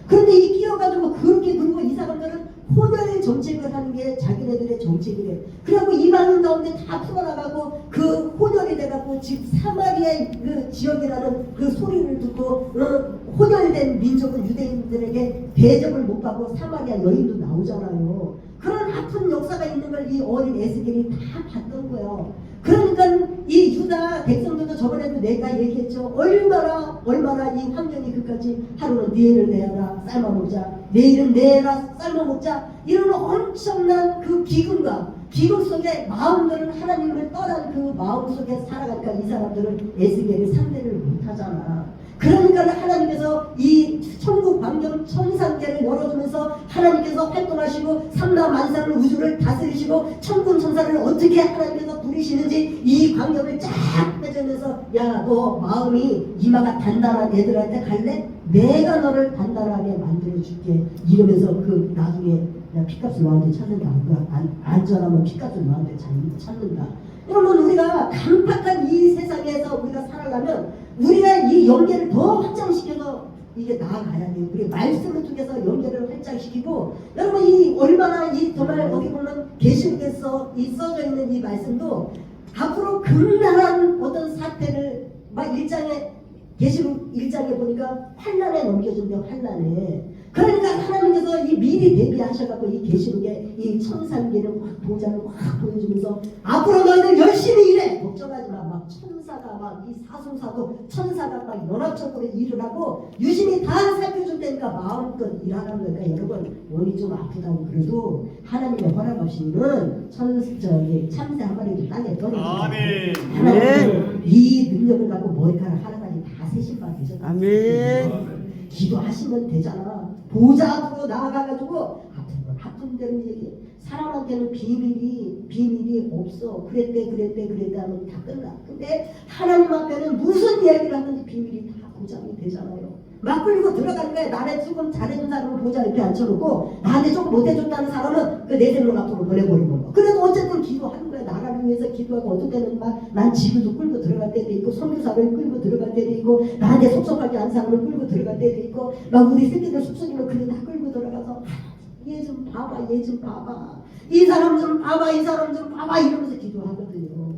그런데 이 끼어가지고 그렇게 그리고 이 사람들은 혼혈의 정책을 하는 게 자기네들의 정책이래. 그래갖고 이방인 가운데 다 풀어나가고 그 혼혈이 돼갖고 즉 사마리아 그 지역이라는 그 소리를 듣고 혼혈된 민족은 유대인들에게 대접을 못 받고 사마리아 여인도 나오잖아요. 그런 아픈 역사가 있는 걸 이 어린 에스겔이 다 봤던 거예요. 그러니까 이 유다 백성들도 저번에도 내가 얘기했죠. 얼마나 이 환경이 그까지 하루는 네 애를 내어라 삶아 먹자, 내일은 내라 삶아 먹자 이런 엄청난 그 기근과 기근 속에 마음들은 하나님을 떠난 그 마음 속에 살아가니까 이 사람들은 에스겔이 상대를 못하잖아. 그러니까 하나님께서 이 천국 광경 천상계를 열어주면서 하나님께서 활동하시고 삼라만상 우주를 다스리시고 천군 천사를 어떻게 하나님께서 부리시는지 이 광경을 쫙 빼주면서 야 너 마음이 이마가 단단한 애들한테 갈래? 내가 너를 단단하게 만들어줄게 이러면서 그 나중에 야 피값을 너한테 찾는다. 안전하면 피값을 너한테 찾는다. 여러분 우리가 강팍한 이 세상에서 우리가 살아가면 우리가 이 연계를 더 확장시켜서 이게 나아가야 돼요. 우리 말씀을 통해서 연계를 확장시키고 여러분 이 얼마나 이 정말 어디 보면 계시록에서 이 써져 있는 이 말씀도 앞으로 극렬한 어떤 사태를 막 계시록 1장에 보니까 환난에 넘겨준대요. 환난에. 그러니까 하나님께서 이 미리 대비하셔갖고 이 계시록에 이 천상계를 확 보좌를 확 보여주면서 앞으로 너희들 열심히 일해 걱정하지 마. 막 천사가 막 이 사송사도 천사가 막 연합적으로 일을 하고 유심히 다 살펴줄 테니까 마음껏 일하라는 거니까 여러분 몸이 좀 아프다고 그래도 하나님의 허락 없이는 참새 한 마리도 땅에 떨어지지 않아요. 하나님은 이 능력을 갖고 머리카락 하나까지 다 세신 바 되셨다. 아멘. 기도하시면 되잖아. 보좌 앞으로 나아가가지고 아픈 대로 얘기해. 사람한테는 비밀이 없어. 그랬대 하면 다 끝나. 근데 하나님 앞에는 무슨 이야기를 하든지 비밀이 다 보장이 되잖아요. 막 끌고 들어가는 거야. 나를 조금 잘해준 사람은 보좌 옆에 앉혀놓고 나한테 조금 못해줬다는 사람은 그 내생론 앞으로 보내버리는 거. 그래도 어쨌든 기도하는 거야. 나라를 위해서 기도하고 어떤 때는 막 난 지구도 끌고 들어갈 때도 있고 선교사를 끌고 들어갈 때도 있고 나한테 속속하게 한 사람을 끌고 들어갈 때도 있고 막 우리 새끼들 속속이면 그래 다 끌고 들어가서 얘 좀 봐봐 얘 좀 봐봐 이 사람 좀 봐봐 이 사람 좀 봐봐 이러면서 기도하거든요.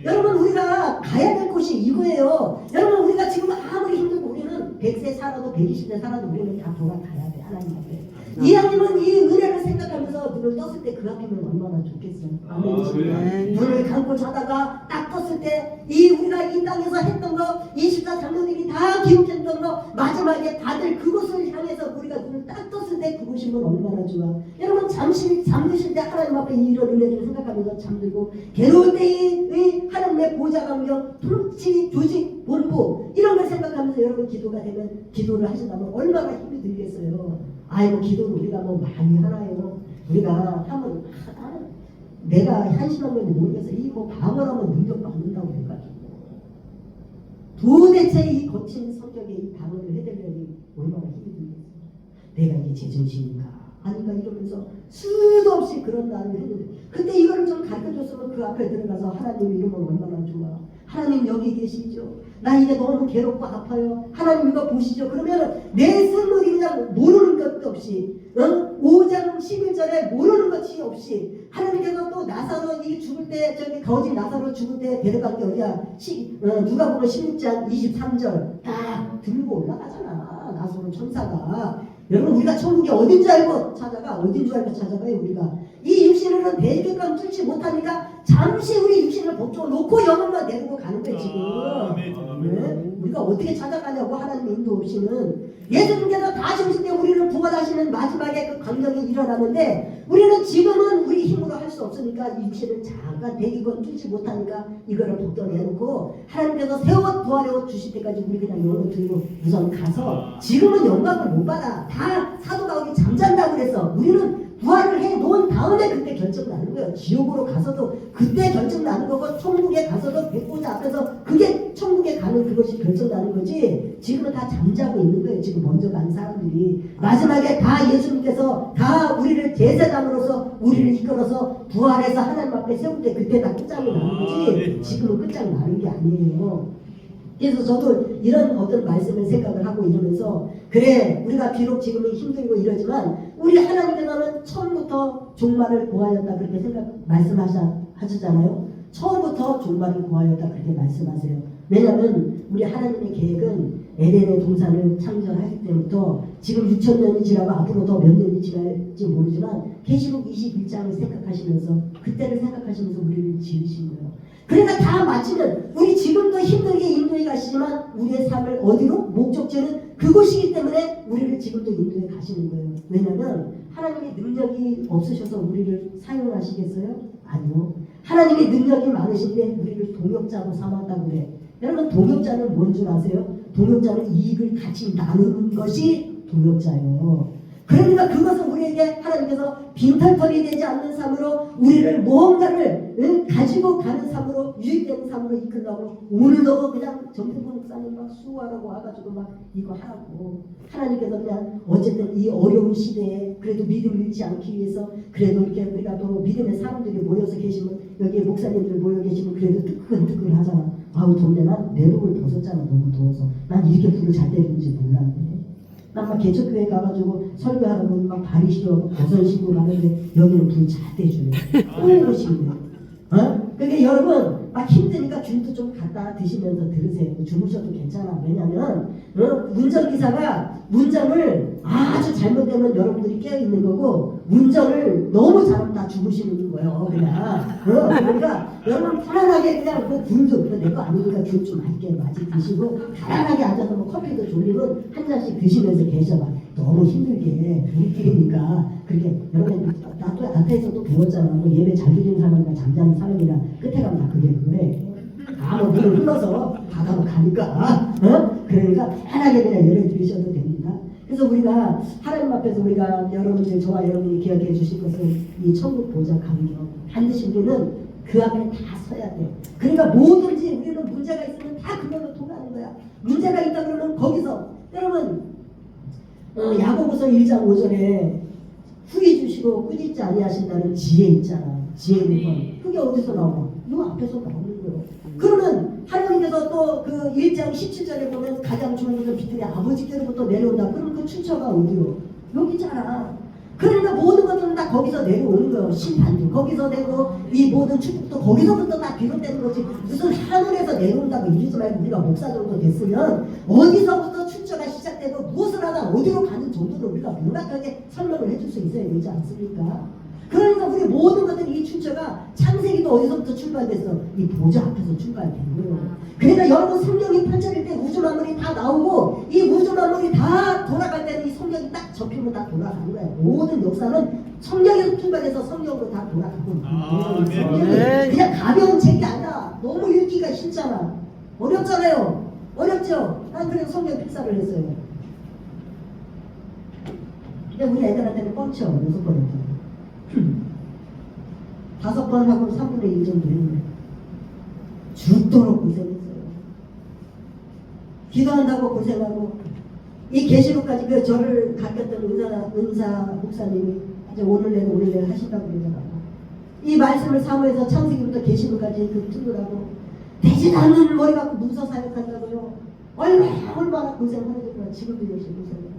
여러분 우리가 가야 될 곳이 이거예요. 여러분 우리가 지금 아무리 힘들고 우리는 100세 살아도 120세 살아도 우리는 다 돌아가야 돼. 하나님 앞에. 이하님은 이 은혜를 생각하면서 눈을 떴을 때 그 앞이면 얼마나 좋겠어요. 아멘. 눈을 감고 자다가 딱 떴을 때 이 우리가 이 땅에서 했던 거 24장로들이 다 기억했던 거 마지막에 다들 그곳을 향해서 우리가 눈을 딱 떴을 때 그곳이면 얼마나 좋아. 여러분 잠시 잠드실 때 하나님 앞에 이런 은혜를 생각하면서 잠들고 괴로울 때의 하나님의 보좌 강경 통치 조직 본부 이런 걸 생각하면서 여러분 기도가 되면 기도를 하신다면 얼마나 힘이 들겠어요. 아이고 기도를 우리가 뭐 많이 하나요? 우리가 하면 내가 한심한 건지 모르겠어. 이 뭐 방언하면 능력 받는다고 해가지고 도대체 이 거친 성격의 이 방언을 해대려니 얼마나 힘이 들겠어. 내가 이게 제정신인가 하니까 이러면서 수도 없이 그런 말을 했는데 그때 이거를 좀 가르쳐줬으면 그 앞에 들어가서 하나님 이름은 얼마나 좋아. 하나님 여기 계시죠. 나 이제 너무 괴롭고 아파요. 하나님 이거 보시죠. 그러면 내 생물이 그냥 모르는 것도 없이 5장 11절에 모르는 것이 없이 하나님께서 또 나사로 이 죽을 때 저기 거짓 나사로 죽을 때 데려간 게 어디야? 누가 보면 16장 23절 딱 들고 올라가잖아. 나사로 천사가. 여러분 우리가 천국이 어딘 줄 알고 찾아가? 어딘 줄 알고 찾아가요 우리가? 이 육신으로는 대개감 뚫지 못하니까 잠시 우리 육신을 벗겨 놓고 영혼만 내리고 가는 거예요 지금. 네? 우리가 어떻게 찾아가냐고 하나님 인도 없이는. 예수님께서 다시 오실 때 우리를 부활하시는 마지막에 그 광경이 일어나는데 우리는 지금은 우리 힘으로 할 수 없으니까 이 육신을 잠깐 대기권 뚫지 못하니까 이거를 벗겨내놓고 하나님께서 새 옷 부활의 옷 주실 때까지 우리 그냥 영혼 들고 우선 가서 지금은 영광을 못 받아. 다 사도가 오기 잠잔다고 그랬어. 우리는 부활을 해 놓은 다음에 그때 결정 나는 거예요. 지옥으로 가서도 그때 결정 나는 거고 천국에 가서도 백보자 앞에서 그게 천국에 가는 그것이 결정 나는 거지. 지금은 다 잠자고 있는 거예요. 지금 먼저 간 사람들이 마지막에 다 예수님께서 다 우리를 제사장으로서 우리를 이끌어서 부활해서 하나님 앞에 세울 때 그때 다 끝장이 나는 거지. 지금은 끝장 나는 게 아니에요. 그래서 저도 이런 어떤 말씀을 생각을 하고 이러면서 그래 우리가 비록 지금은 힘들고 이러지만 우리 하나님께서는 처음부터 종말을 고하였다 그렇게 말씀하셨잖아요. 처음부터 종말을 고하였다 그렇게 말씀하세요. 왜냐하면 우리 하나님의 계획은 에덴의 동산을 창조할 때부터 지금 6,000년이 지나고 앞으로 더 몇 년이 지날지 모르지만 계시록 21장을 생각하시면서 그때를 생각하시면서 우리를 지으신 거예요. 그러니까 다 마치면 우리 지금도 힘들게 인도에 가시지만 우리의 삶을 어디로? 목적지는 그곳이기 때문에 우리를 지금도 인도에 가시는 거예요. 왜냐하면 하나님의 능력이 없으셔서 우리를 사용하시겠어요? 아니요. 하나님의 능력이 많으신데 우리를 동역자로 삼았다고 그래. 여러분 동역자는 뭔 줄 아세요? 동역자는 이익을 같이 나누는 것이 동역자예요. 그러니까 그것은 우리에게 하나님께서 빈털털이 되지 않는 삶으로 우리를 무언가를 가지고 가는 삶으로 유익되는 삶으로 이끌라고 오늘도 그냥 정태근 목사님 막 수고하라고 와가지고 막 이거 하라고 하나님께서 그냥 어쨌든 이 어려운 시대에 그래도 믿음을 잃지 않기 위해서 그래도 이렇게 우리가 또 믿음의 사람들이 모여서 계시면 여기에 목사님들 모여 계시면 그래도 뜨끈뜨끈 하잖아. 아우 덥네. 난 내복을 벗었잖아. 너무 더워서. 난 이렇게 불을 잘 때리는지 몰랐네. 난 막 개척교회 가가지고 설교하는 건 막 발이 시려고 벗은 신고 가는데 여기는 불 잘 떼주네. 오 싶네. 그러니까 여러분 막 힘드니까 귤도 좀 갖다 드시면서 들으세요. 주무셔도 괜찮아. 왜냐면 운전기사가 운전을 아주 잘못되면 여러분들이 깨어있는 거고 운전을 너무 잘하면 다 죽으시는 거예요. 그냥 그러니까 여러분 편안하게 그냥 그 귤도 내 거 아니니까 귤 좀 맛있게 드시고 편안하게 앉아서 뭐 커피도 졸리고 한 잔씩 드시면서 계셔봐. 너무 힘들게 우리끼리니까 그렇게 여러분 나도 앞에서도 배웠잖아. 뭐 예배 잘 드리는 사람이나 잠자는 사람이나 끝에 가면 다 그게 그래. 아무 물을 흘러서 바다로 가니까 그러니까 편하게 그냥 예배 드리셔도 됩니다. 그래서 우리가 하나님 앞에서 우리가 여러분들 저와 여러분이 기억해 주실 것은 이 천국 보좌 강경 반드시 우리는 그 앞에 다 서야 돼. 그러니까 뭐든지 우리는 문제가 있으면 다 그걸로 통하는 거야. 문제가 있다 그러면 거기서 여러분 야고보서 1장 5절에 후히 주시고 꾸짖지 아니하신다는 지혜 있잖아. 지혜 있는 건 그게 어디서 나와? 이 앞에서 나오는 거예요. 그러면 하나님께서 또 그 1장 17절에 보면 가장 좋은 것은 빛들이 아버지께로부터 내려온다. 그러면 그 출처가 어디로? 여기 있잖아. 그러니까 모든 것들은 다 거기서 내려오는 거예요. 심판도 거기서 되고 이 모든 축복도 거기서부터 다 비롯되는 거지. 무슨 하늘에서 내려온다고 이러지 말고 우리가 목사 정도 됐으면 어디서부터 출처가 시작되고 무엇을 하다 어디로 가는 정도로 우리가 명확하게 설명을 해줄 수 있어야 되지 않습니까? 그러니까 우리 모든 것들이 이 출처가 창세기도 어디서부터 출발됐어? 이 보좌 앞에서 출발된 거예요. 그러니까 여러분 성경이 펼쳐질 때 우주 만물이 다 나오고 이 우주 만물이 다 돌아갈 때는 이 성경이 딱 접히면 다 돌아가는 거야. 모든 역사는 성경에서 출발해서 성경으로 다 돌아가고 성경이 그냥 가벼운 책이 아니라 너무 읽기가 쉽잖아. 어렵잖아요. 어렵죠? 난 그래서 성경 필사를 했어요. 근데 우리 애들한테는 뻥쳐. 6번 했잖아. 5번 하고 3분의 1 정도 했는데 죽도록 고생했어요. 기도한다고 고생하고 이 계시록까지 그 저를 가르쳤던 은사 목사님이 이제 오늘 내일 하신다고 그러잖아요. 이 말씀을 사모해서 창세기부터 계시록까지 그 틀으라고 되지도 않는 머리 갖고 문서 사역한다고요. 얼마나 고생하는지 몰라. 지금도 열심히 고생해요.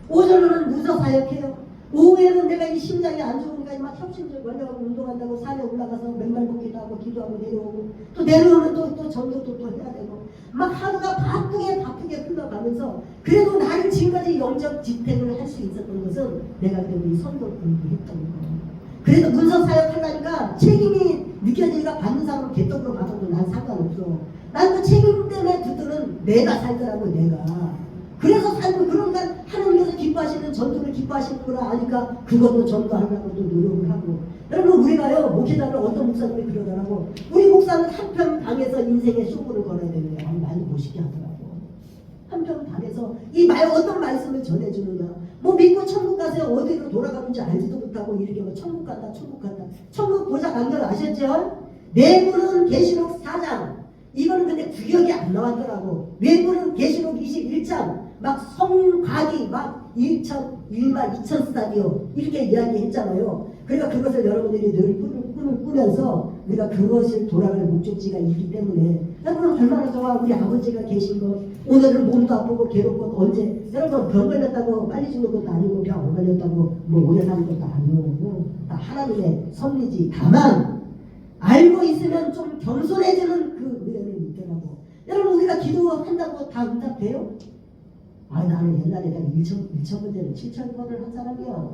오전에는 문서 사역해요. 오후에는 내가 이 심장이 안 좋으니까 막 협심증 걸려가고 운동한다고 산에 올라가서 맨발 걷기도 하고 기도하고 내려오고 또 내려오면 또 전도도 또 해야 되고 막 하루가 바쁘게 흘러가면서 그래도 나는 지금까지 영적 지탱을 할 수 있었던 것은 내가 그래도 이 선도 공부했던 거예요. 그래도 문서 사역하려니까 책임이 느껴지니까 받는 사람은 개떡으로 받아도 난 상관없어. 난 그 책임 때문에 듣들은 내가 살더라고 내가. 그래서 살고 그런가 하나님께서 기뻐하시는 전도를 기뻐하시는구나 아니까 그것도 전도하려고 또 노력을 하고. 여러분 우리가요 목회자를 어떤 목사님이 그러더라고. 우리 목사는 한편 방에서 인생의 쇼부를 걸어야 되는데 많이 멋있게 하더라고. 한편 달에서 이 말 어떤 말씀을 전해주느냐. 뭐 믿고 천국 가세요. 어디로 돌아가는지 알지도 못하고 이렇게 뭐 천국 간다 천국 간다. 천국 보자 간걸 아셨죠? 내부는 계시록 4장. 이거는 근데 구역이 안 나왔더라고. 외부는 계시록 21장. 막 성곽이 막 1만 2천 스타디오 이렇게 이야기했잖아요. 그러니까 그것을 여러분들이 늘 꿈을 꾸면서 우리가 그것을 돌아갈 목적지가 있기 때문에 여러분 얼마나 좋아. 우리 아버지가 계신 것. 오늘은 몸도 아프고 괴롭고 언제 여러분 병 걸렸다고 빨리 죽는 것도 아니고 병 안 걸렸다고 뭐 오래 사는 것도 아니고 다 하나님의 섭리지. 다만 알고 있으면 좀 겸손해지는 그 은혜는 있더라고. 여러분 우리가 기도한다고 다 응답돼요? 아 나는 옛날에 내가 1천 번째는 7천 번을 한 사람이야.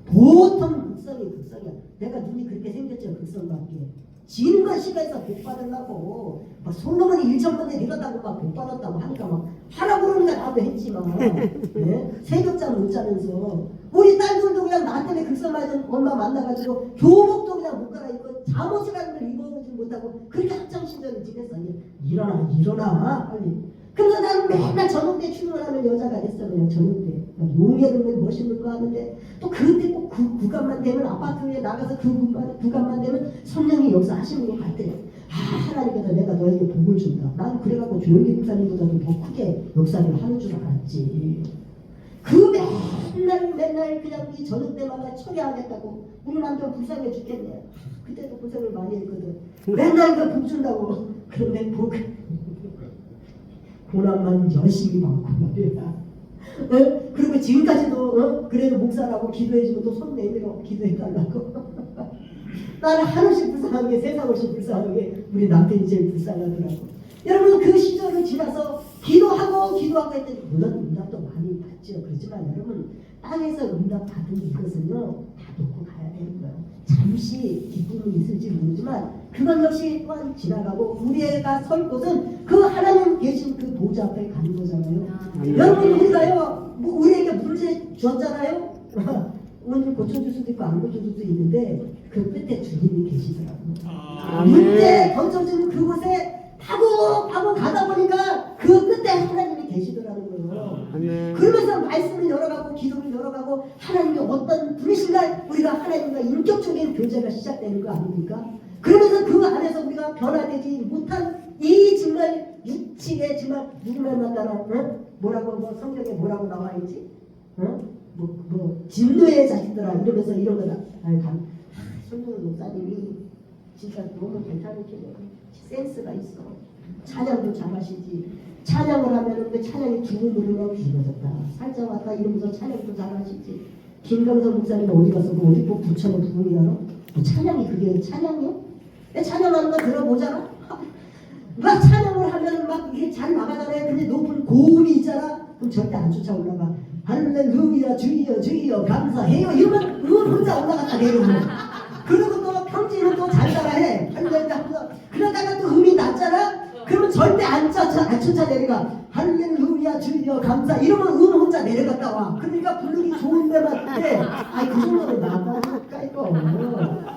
보통 극성이야. 내가 눈이 그렇게 생겼죠. 극성밖에. 지는 것 시간에서 복 받으려고 막 솔로몬이 1천 번째 믿었다고 막 복 받았다고 하니까 막 하라 그러니까 나도 했지만 네? 새벽잠 못 자면서 우리 딸들도 그냥 나 때문에 극성 맞은 엄마 만나가지고 교복도 그냥 못 갈아입고 잠옷을 같은 걸 입어보지 못하고 그렇게 학창시절을 지냈어. 일어나 빨리. 그래서 나는 맨날 저녁 때 출근하는 여자가 됐어. 그냥 저녁 때 용해는 멋있는 거 하는데 또 그때 꼭 그 구간만 되면 아파트에 나가서 그 구간만 되면 성령이 역사하시는 것 같아요. 하나님께서 내가 너에게 복을 준다. 나는 그래갖고 조영기 목사님보다도 더 크게 역사를 하는 줄 알았지. 그 맨날 그냥 이 저녁 때마다 처리하겠다고 우리 남편 불쌍해 죽겠네. 그때도 고생을 많이 했거든. 맨날 그 복 준다고. 그런데 고난만 열심히 받고 말이야. 그리고 지금까지도 그래도 목사라고 기도해주고 또 손 내밀어 기도해달라고. 나는 한없이 불쌍한 게 세상 없이 불쌍한 게 우리 남편이 제일 불쌍하더라고. 여러분 그 시절을 지나서 기도하고 했더니 물론 응답도 많이 받죠. 그렇지만 여러분 땅에서 응답 받은 이것은요 다 놓고 가야 되는 거예요. 잠시 기쁨은 있을지 모르지만 그건 역시 또한 지나가고 우리가 설 곳은 그 하나님 계신 그 보좌 앞에 가는 거잖아요. 여러분 우리가요 뭐 우리에게 문제 줬잖아요. 오늘 고쳐줄 수도 있고 안 고쳐줄 수도 있는데 그 끝에 주님이 계시더라고요. 문제 던져진 그곳에 파고 가다 보니까 그 끝에 하나님이 계시더라는 거예요. 그러면서 말씀을 열어가고 기도를 열어가고 하나님이 어떤 분이신가 우리가 하나님과 인격적인 교제가 시작되는 거 아닙니까? 그러면서 그 안에서 우리가 변화되지 못한 이 정말 육체의 정말 누구만 만나나 뭐라고 뭐 성경에 뭐라고 나와 있지? 뭐 진노의 자식들아 이러면서 이런 거다. 손정은 목사님이 진짜 너무 괜찮으시네. 센스가 있어. 찬양도 잘하시지. 찬양을 하면은 그 찬양이 기분으로 기뻐졌다. 살짝 왔다 이러면서 찬양도 잘하시지. 김강선 목사님 어디 가서 뭐 어디 뭐 부천에 부흥이야? 뭐 찬양이 그게 찬양이요? 찬양하는 거 들어보잖아. 막 찬양을 하면 막 이게 잘 나가잖아요. 근데 높은 고음이 있잖아. 그럼 절대 안 쫓아 올라가. 할렐루야 주여 감사해요. 이러면 혼자 올라갔다 내려오고. 그리고 또 평지는 또 잘 따라해. 그러다가 또 음이 낮잖아. 그러면 절대 안 쫓아 내려가. 할렐루야 주여 감사 이러면 혼자 내려갔다 와. 그러니까 부르기 좋은 데만 해. 그 정도는 나가니까 이거.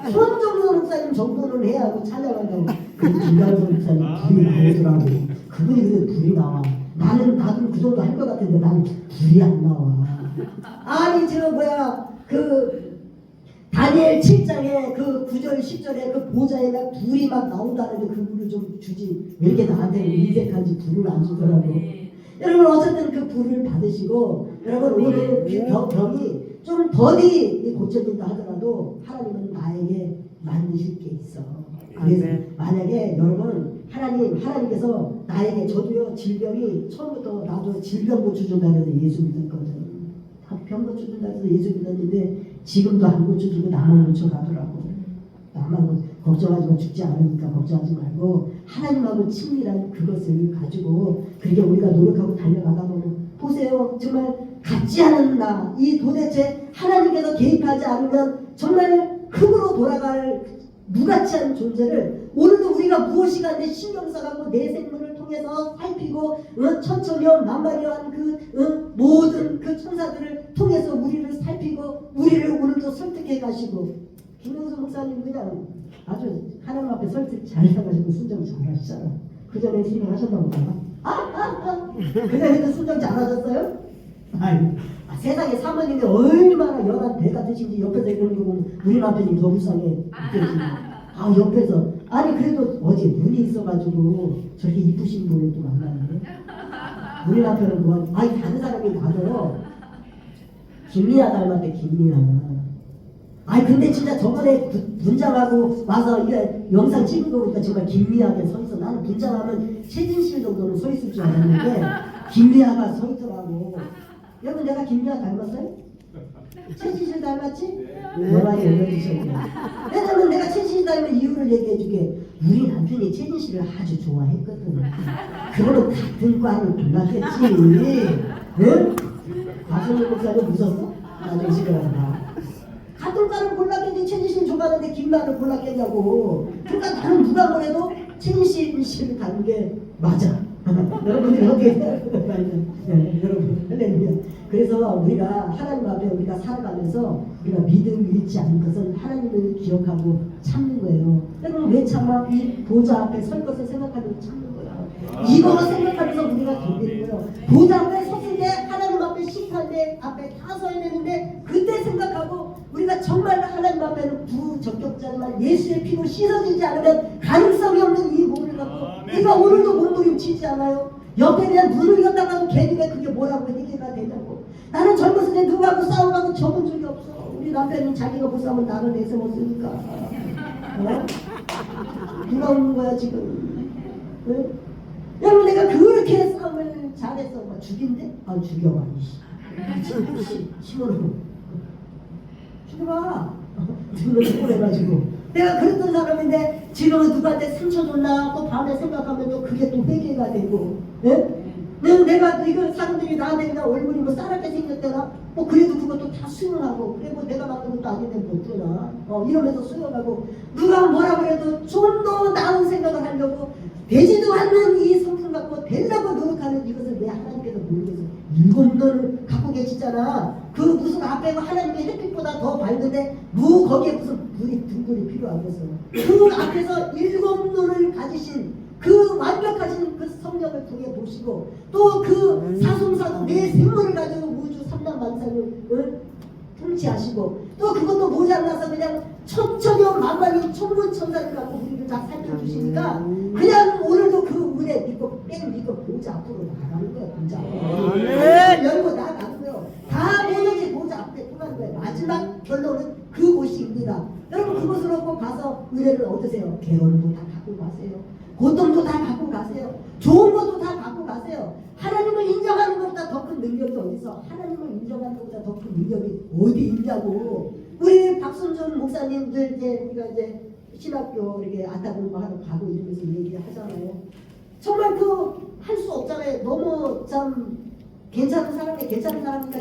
손정도 목사님 정도는 해야 하고 찬양한다고. 그래도 김강선 목사님 불이 나오더라고. 그분이 근데 불이 나와. 나도 그 정도 할 것 같은데 나는 불이 안 나와. 아니 그 다니엘 7장에 그 9절 10절에 그 보좌에 막 불이 막 나온다는데 그 불을 좀 주지 왜 이렇게 나한테 인색한지 불을 안 주더라고. 여러분 어쨌든 그 불을 받으시고 여러분 오늘 병이 좀 더디 고쳐진다 하더라도 하나님은 나에게 만드실 게 있어. 그래서 만약에 여러분 하나님께서 나에게 저도요 질병이 처음부터 나도 질병 고쳐준다 해서 예수 믿었거든. 병 고쳐준다 해서 예수 믿었는데 지금도 안 고쳐주고 나만 고쳐가더라고. 나만 걱정하지 마. 죽지 않으니까 걱정하지 말고 하나님하고 친밀한 그것을 가지고 그렇게 우리가 노력하고 달려가다 보면 보세요. 정말 같지 않은 나 이 도대체 하나님께서 개입하지 않으면 정말 흙으로 돌아갈 무가치 않은 존재를 오늘도 우리가 무엇이가 내 신경 써갖고 내 생물을 통해서 살피고 천천히여 만만히한 그 모든 그 천사들을 통해서 우리를 살피고 우리를 오늘도 설득해 가시고 김영수 목사님 그냥 아주 하나님 앞에 설득 잘 해가지고 순정 잘 하시잖아. 그 전에 신경 하셨나 보다. 그날에도 순정 잘하셨어요? 아유, 세상에 사모님이 얼마나 연한 배 같으신지 옆에서 이러는 거 보면 우리 남편이 더 불쌍해. 옆에서 아니 그래도 어제 눈이 있어가지고 저렇게 이쁘신 분을 또 만났는데 우리 남편은 뭐 아니 다른 사람이 봐도 김미아 닮았대. 김미아. 아니 근데 진짜 저번에 분장하고 와서 이게 영상 찍은 거 보니까 정말 김미아가 서 있어. 나는 분장하면 최진실 정도는 서 있을 줄 알았는데 김미아가 서 있더라고. 여러분 내가 김미아 닮았어요? 최진실 닮았지? 너만이 올려주셨네. 왜냐면 내가 최진실 닮은 이유를 얘기해주게. 우리 남편이 최진실을 아주 좋아했거든. 그러면 같은 과를 골랐겠지. 응? 박성일 목사님 무섭어? 나중에 집에 가라. 같은 과를 골랐겠지. 최진실 좋아하는데 김미아를 골랐겠냐고. 그러니까 나는 누가 뭐래도 최진실을 닮은 게 맞아. 여러분들이 어떻게 여러분 할렐루야. 그래서 우리가 하나님 앞에 우리가 살아가면서 우리가 믿음을 잃지 않는 것은 하나님을 기억하고 참는 거예요. 여러분 왜 참아? 이 보좌 앞에 설 것을 생각하면서 참는 거예요. 이거를 생각하면서 우리가 견디는 거예요. 보좌 앞에 섰을 때 하나님 앞에 심판대 앞에 다 서야 되는데 그때 생각하고 우리가 정말 하나님 앞에는 부적격자지만 예수의 피로 씻어지지 않으면 가능성이 없는 이 몸을 갖고 우리가 오늘도 몸부림치지 않아요? 옆에 그냥 눈을 겼다가도 괜히 왜 그게 뭐라고 얘기가 되냐고. 나는 젊었을 때 누구하고 싸우고 접은 적이 없어. 우리 남편은 자기가 못 싸우면 나를 내세웠으니까. 누가 오는 거야 지금? 네? 여러분 내가 그렇게 싸움을 잘했어. 뭐 죽인대? 아 죽여봐. 힘으로 죽여봐. 눈을 죽어내가지고 내가 그랬던 사람인데 지금은 누구한테 상처 줬나 또 밤에 생각하면 또 그게 또 회개가 되고. 예? 내가 이거 사람들이 나한테 그냥 얼굴이 뭐 싸납게 생겼대나 뭐 그래도 그것도 다 수용하고 그래 뭐 내가 만든 것도 아닌데 못 주나 이러면서 수용하고 누가 뭐라 그래도 좀 더 나은 생각을 하려고 되지도 않는 이 성품 갖고 되려고 노력하는 이것을 왜 하나님께서 모르겠어요. 일곱 눈을 갖고 계시잖아. 그 무슨 앞에 하나님의 햇빛보다 더 밝은데 뭐 거기에 무슨 불이 등불이 필요하겠어. 그 앞에서 일곱 눈을 가지신 그 완벽하신 그 성령을 통해 보시고 또 그 사송사도 내 생물을 가지고 우주 삼남만상을 통치하시고 또 그것도 모자라서 그냥 천천히 만만히 천문천사를 갖고 우리를 다 살려주시니까 그냥 오늘도 그 은혜 믿고 뺑 믿고 보좌 앞으로 나가는 거야. 보좌 앞으로 열고 나가는 거예요. 다 모든지 보좌 앞에 통하는 거예요. 마지막 결론은 그곳입니다. 여러분 그곳으로 꼭 가서 은혜를 얻으세요. 괴로움도 다 갖고 가세요. 고통도 다 갖고 가세요. 좋은 것도 다 갖고 가세요. 하나님을 인정하는 것보다 더 큰 능력이 어디서? 하나님을 인정하는 것보다 더 큰 능력이 어디 있냐고. 우리 박순준 목사님들 우리가 이제 신학교 이렇게 아타 공부하러 가고 이러면서 얘기하잖아요. 정말 그 할 수 없잖아요. 너무 참 괜찮은 사람이니까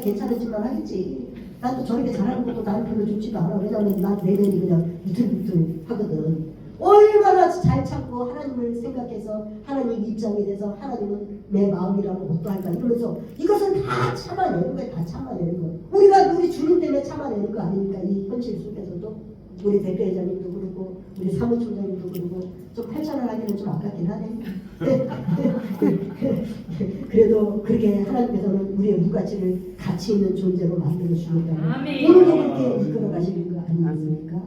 괜찮은짓만 하겠지. 난 또 저렇게 잘하는 것도 나는 별로 좋지도 않아. 왜냐하면 난 내면이 그냥 비틀비틀 하거든. 얼마나 잘 참고 하나님을 생각해서 하나님 입장에 대해서 하나님은 내 마음이라면 어떠할까 이러면서 이것은 다 참아내는 거야. 다 참아내는 거야. 우리가 우리 주님 때문에 참아내는 거 아닙니까? 이 현실 속에서도 우리 대표회장님도 그렇고 우리 사무총장님도 그렇고 좀 8,000원 하기는 좀 아깝긴 하네. 그래도 그렇게 하나님께서는 우리의 무가치를 가치 있는 존재로 만들어 주니까 오늘도 그렇게 이끌어 가시는 거 아니겠습니까?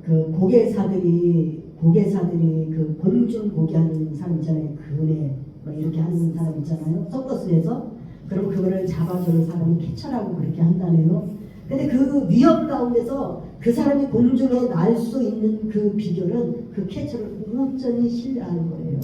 그 고개사들이 그 공중 고개하는 사람 있잖아요. 그 은혜 막 이렇게 하는 사람 있잖아요. 서커스에서 그럼 그거를 잡아주는 사람이 캐쳐라고 그렇게 한다네요. 근데 그 위험 가운데서 그 사람이 공중에 날 수 있는 그 비결은 그 캐쳐를 온전히 신뢰하는 거예요.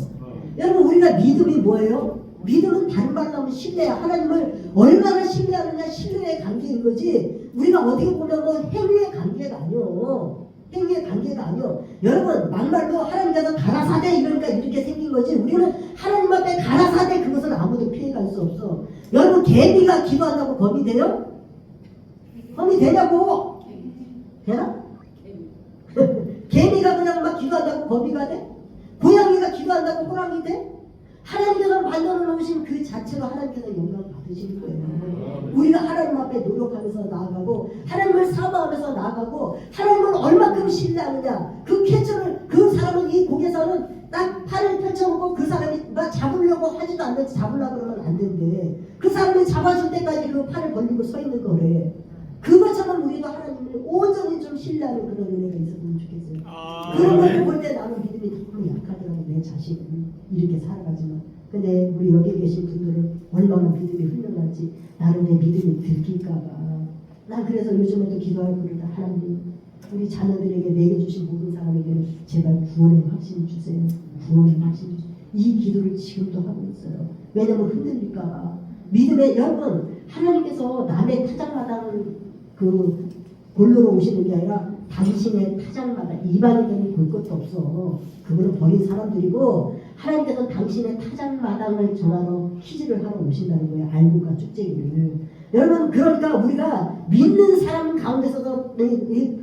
여러분 우리가 믿음이 뭐예요? 믿음은 다른 말로 하면 신뢰야. 하나님을 얼마나 신뢰하느냐 신뢰의 관계인 거지. 우리가 어떻게 보면 뭐 행위의 관계가 아니요. 행위의 관계가 아니요. 여러분 막말로 하나님께서 가라사대 이러니까 이렇게 생긴 거지. 우리는 하나님 앞에 가라사대 그것을 아무도 피해갈 수 없어. 여러분 개미가 기도한다고 범이 돼요? 범이 되냐고? 되나? 개미가 그냥 막 기도한다고 범이가 돼? 고양이가 기도한다고 호랑이 돼? 하나님께서 만들어 놓으신 그 자체로 하나님께서 영광 받으시는 거예요. 우리가 하나님 앞에 노력하면서 나아가고 하나님을 사모하면서 나아가고 하나님을 얼마큼 신뢰하느냐 그 캐처를 그 어떤 사람은 이 고개사는 딱 팔을 펼쳐놓고 그 사람이 막 잡으려고 하지도 않는데 잡으려고 그러면 안 된대. 그 사람이 잡아줄 때까지 그 팔을 벌리고 서 있는 거래. 그것처럼 우리도 하나님을 온전히 좀 신뢰하는 그런 은혜가 있었으면 좋겠어요. 그런 걸 볼 때 나는 믿음이 너무 약하더라고. 내 자식은 이렇게 살아가지만. 근데 우리 여기 계신 분들은 얼마나 믿음이 훌륭한지 나는 내 믿음이 들킬까봐. 난 그래서 요즘에도 기도하고 그러다 하나님 우리 자녀들에게 내게 주신 모든 사람에게는 제발 구원의 확신 주세요. 구원의 확신 주세요. 이 기도를 지금도 하고 있어요. 왜냐면 흔들릴까봐. 믿음의 여러분 하나님께서 남의 타작마당을 그 골로로 오시는 게 아니라 당신의 타작마당 일반인들은 볼 것도 없어. 그거는 버린 사람들이고 하나님께서는 당신의 타작마당을 전하러 퀴즈를 하러 오신다는 거예요. 알고가 축제기를. 여러분 그러니까 우리가 믿는 사람 가운데서도 이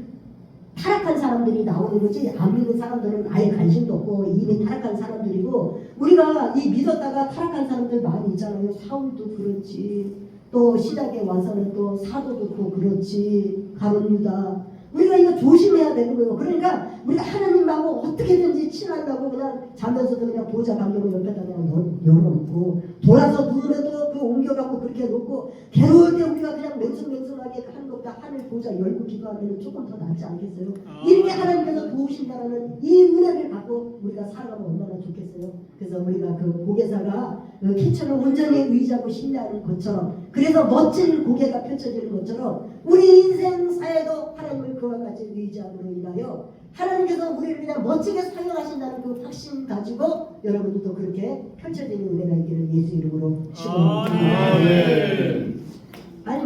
타락한 사람들이 나오는 거지 안 믿는 사람들은 아예 관심도 없고 이미 타락한 사람들이고 우리가 이 믿었다가 타락한 사람들 많이 있잖아요. 사울도 그렇지 또 시작에 와서는 또 사도도 또 그렇지 가룟 유다 우리가 이거 조심해야 되는 거예요. 그러니까 우리가 하나님하고 어떻게든지 친하려고 그냥 자면서도 그냥 보좌 방경을 옆에다 그냥 열어놓고 돌아서 누우면도 그 옮겨갖고 그렇게 놓고 괴로울 때 우리가 그냥 맹숭맹숭하게 하는 것보다 하늘 보좌 열고 기도하면 조금 더 낫지 않겠어요? 이렇게 하나님께서 도우신다는 이 은혜를 갖고 우리가 살아가면 얼마나 좋겠어요? 그래서 우리가 그 고개사가 그 키처를 온전히 의지하고 신뢰하는 것처럼 그래서 멋진 고개가 펼쳐지는 것처럼 우리 인생 사에도 하나님을 그와 같이 의지함으로 인하여 하나님께서 우리를 그냥 멋지게 사용하신다는 그 확신 가지고 여러분들도 그렇게 펼쳐지는 은혜가 있기를 예수 이름으로 축원합니다. 아멘. 아니